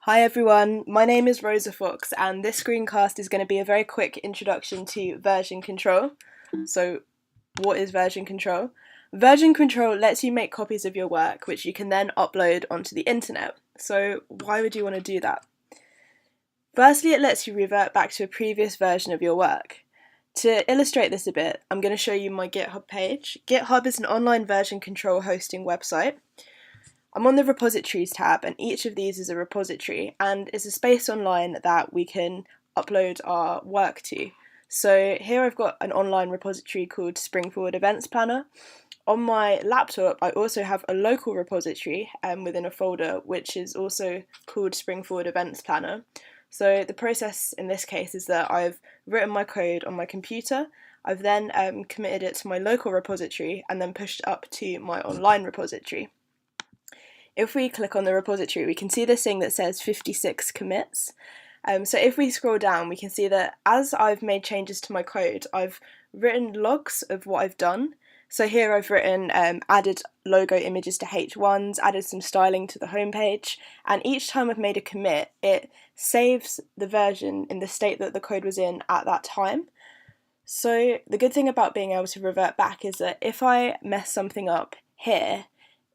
Hi everyone, my name is Rosa Fox and this screencast is going to be a very quick introduction to version control. So what is version control? Version control lets you make copies of your work which you can then upload onto the internet. So why would you want to do that? Firstly, it lets you revert back to a previous version of your work. To illustrate this a bit, I'm going to show you my GitHub page. GitHub is an online version control hosting website. I'm on the repositories tab, and each of these is a repository and is a space online that we can upload our work to. So here I've got an online repository called Spring Forward Events Planner. On my laptop I also have a local repository within a folder which is also called Spring Forward Events Planner. So the process in this case is that I've written my code on my computer, I've then committed it to my local repository and then pushed it up to my online repository. If we click on the repository, we can see this thing that says 56 commits. So if we scroll down, we can see that as I've made changes to my code, I've written logs of what I've done. So here I've written added logo images to H1s, added some styling to the homepage, and each time I've made a commit, it saves the version in the state that the code was in at that time. So the good thing about being able to revert back is that if I mess something up here,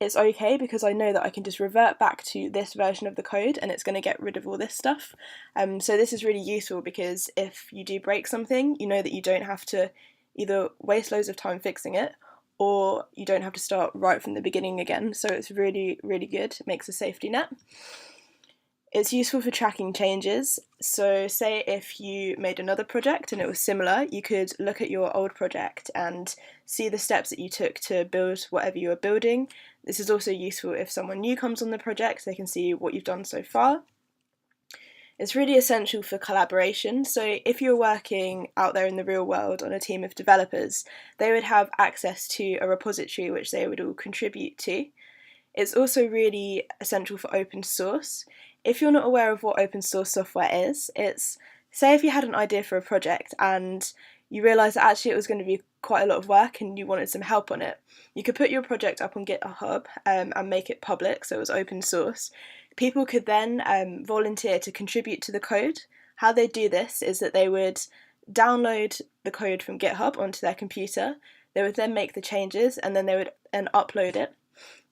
it's okay because I know that I can just revert back to this version of the code and it's going to get rid of all this stuff. So this is really useful because if you do break something, you know that you don't have to either waste loads of time fixing it or you don't have to start right from the beginning again. So it's really, really good. It makes a safety net. It's useful for tracking changes. So say if you made another project and it was similar, you could look at your old project and see the steps that you took to build whatever you were building. This is also useful if someone new comes on the project, they can see what you've done so far. It's really essential for collaboration. So if you're working out there in the real world on a team of developers, they would have access to a repository which they would all contribute to. It's also really essential for open source. If you're not aware of what open source software is, it's, say if you had an idea for a project and you realised that actually it was going to be quite a lot of work and you wanted some help on it, you could put your project up on GitHub and make it public, so it was open source. People could then volunteer to contribute to the code. How they do this is that they would download the code from GitHub onto their computer, they would then make the changes and then they would upload it.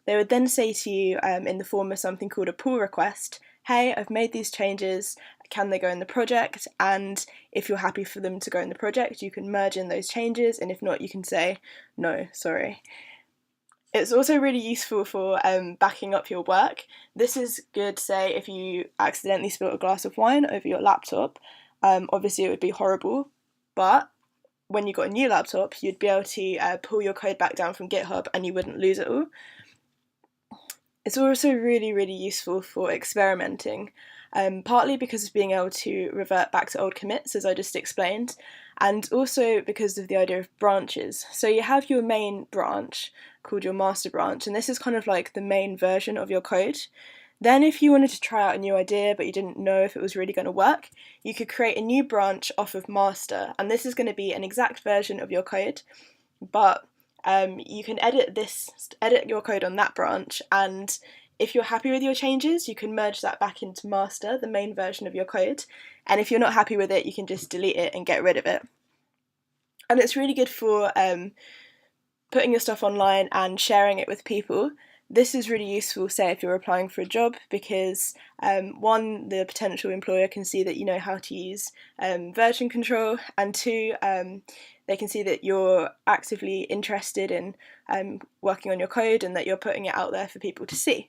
They would then say to you in the form of something called a pull request, hey, I've made these changes, can they go in the project? And if you're happy for them to go in the project, you can merge in those changes, and if not, you can say, no, sorry. It's also really useful for backing up your work. This is good, say, if you accidentally spilt a glass of wine over your laptop. Obviously, it would be horrible, but when you got a new laptop, you'd be able to pull your code back down from GitHub and you wouldn't lose it all. It's also really, really useful for experimenting, partly because of being able to revert back to old commits, as I just explained, and also because of the idea of branches. So you have your main branch, called your master branch, and this is kind of like the main version of your code. Then if you wanted to try out a new idea but you didn't know if it was really going to work, you could create a new branch off of master, and this is going to be an exact version of your code, but you can edit your code on that branch, and if you're happy with your changes, you can merge that back into master, the main version of your code, and if you're not happy with it, you can just delete it and get rid of it. And it's really good for putting your stuff online and sharing it with people. This is really useful, say, if you're applying for a job, because one, the potential employer can see that you know how to use version control, and two, they can see that you're actively interested in working on your code and that you're putting it out there for people to see.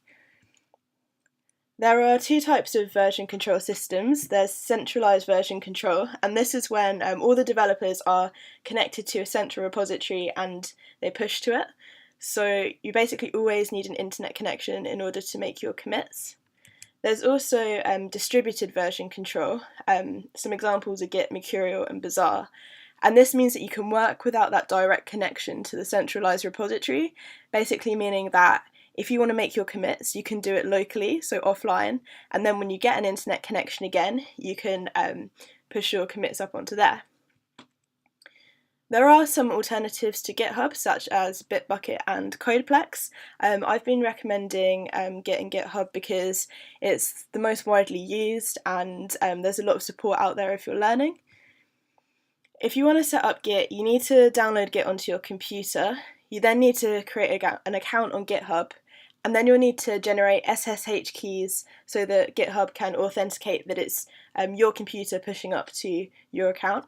There are two types of version control systems. There's centralized version control, and this is when all the developers are connected to a central repository and they push to it. So you basically always need an internet connection in order to make your commits. There's also distributed version control. Some examples are Git, Mercurial, and Bazaar. And this means that you can work without that direct connection to the centralized repository, basically meaning that if you want to make your commits, you can do it locally, so offline, and then when you get an internet connection again, you can push your commits up onto there. There are some alternatives to GitHub, such as Bitbucket and Codeplex. I've been recommending Git and GitHub because it's the most widely used, and there's a lot of support out there if you're learning. If you want to set up Git, you need to download Git onto your computer. You then need to create an account on GitHub, and then you'll need to generate SSH keys so that GitHub can authenticate that it's your computer pushing up to your account.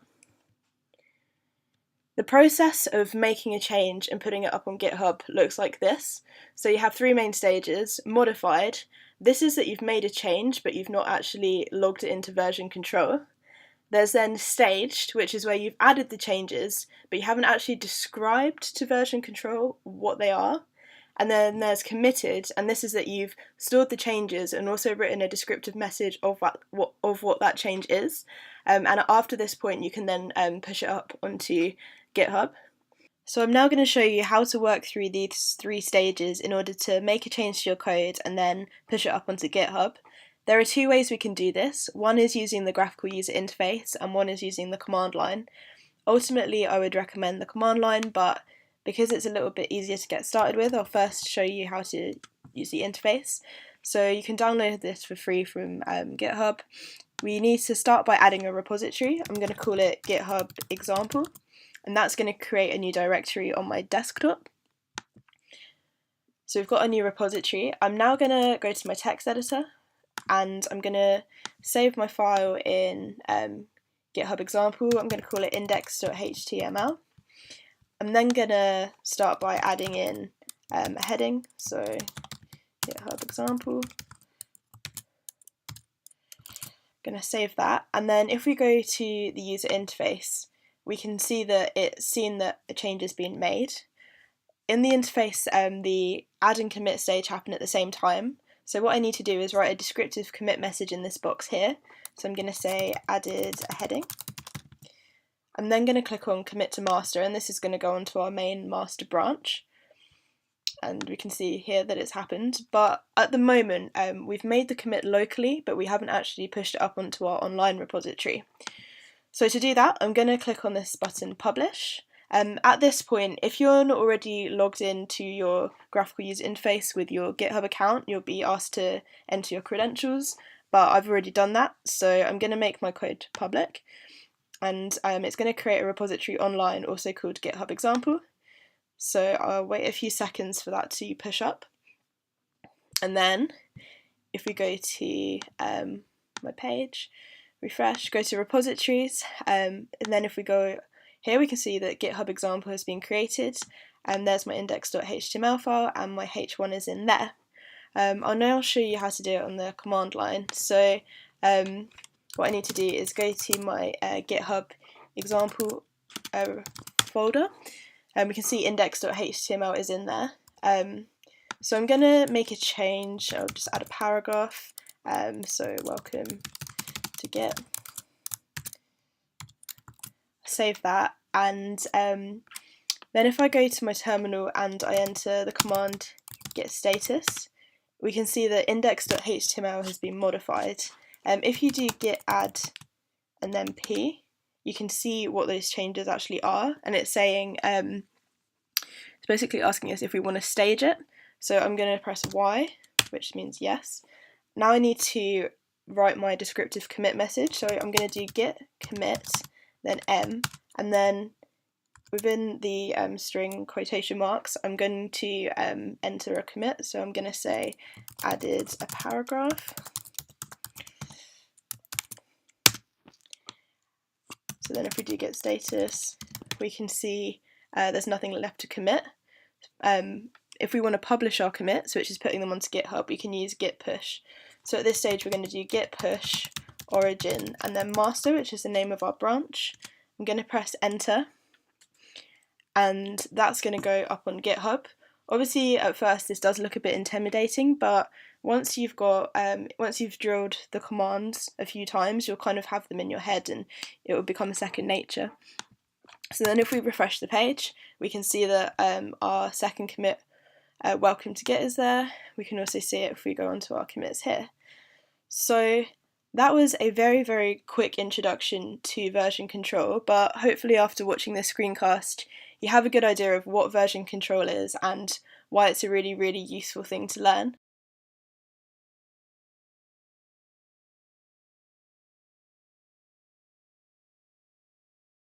The process of making a change and putting it up on GitHub looks like this. So you have three main stages. Modified. This is that you've made a change, but you've not actually logged it into version control. There's then staged, which is where you've added the changes, but you haven't actually described to version control what they are. And then there's committed, and this is that you've stored the changes and also written a descriptive message of what that change is. And after this point, you can then push it up onto GitHub. So I'm now going to show you how to work through these three stages in order to make a change to your code and then push it up onto GitHub. There are two ways we can do this. One is using the graphical user interface and one is using the command line. Ultimately, I would recommend the command line, but because it's a little bit easier to get started with, I'll first show you how to use the interface. So you can download this for free from GitHub. We need to start by adding a repository. I'm going to call it GitHub example, and that's going to create a new directory on my desktop. So we've got a new repository. I'm now going to go to my text editor and I'm going to save my file in GitHub example. I'm going to call it index.html. I'm then going to start by adding in a heading, so GitHub example. Going to save that, and then if we go to the user interface, we can see that it's seen that a change has been made. In the interface, the add and commit stage happen at the same time. So what I need to do is write a descriptive commit message in this box here. So I'm going to say added a heading. I'm then going to click on commit to master, and this is going to go onto our main master branch. And we can see here that it's happened, but at the moment we've made the commit locally, but we haven't actually pushed it up onto our online repository. So to do that, I'm going to click on this button, publish. At this point, if you're not already logged into your graphical user interface with your GitHub account, you'll be asked to enter your credentials, but I've already done that, so I'm going to make my code public. And it's going to create a repository online, also called GitHub example. So I'll wait a few seconds for that to push up. And then if we go to my page, refresh, go to repositories, and then if we go here, we can see that GitHub example has been created, and there's my index.html file, and my h1 is in there. I'll now show you how to do it on the command line. So what I need to do is go to my GitHub example folder, and we can see index.html is in there. So I'm going to make a change. I'll just add a paragraph. So welcome to Git. Save that, and then if I go to my terminal and I enter the command git status, we can see that index.html has been modified. If you do git add and then p, you can see what those changes actually are, and it's saying it's basically asking us if we want to stage it. So I'm going to press Y, which means yes. Now I need to write my descriptive commit message, so I'm going to do git commit then m, and then within the string quotation marks, I'm going to enter a commit. So I'm going to say added a paragraph. So then if we do git status, we can see there's nothing left to commit. If we want to publish our commits, which is putting them onto GitHub, we can use git push. So at this stage, we're going to do git push origin and then master, which is the name of our branch. I'm going to press enter, and that's going to go up on GitHub. Obviously, at first, this does look a bit intimidating, but once you've drilled the commands a few times, you'll kind of have them in your head, and it will become second nature. So then, if we refresh the page, we can see that our second commit, welcome to Git, is there. We can also see it if we go onto our commits here. So That was a very, very quick introduction to version control, but hopefully after watching this screencast, you have a good idea of what version control is and why it's a really, really useful thing to learn.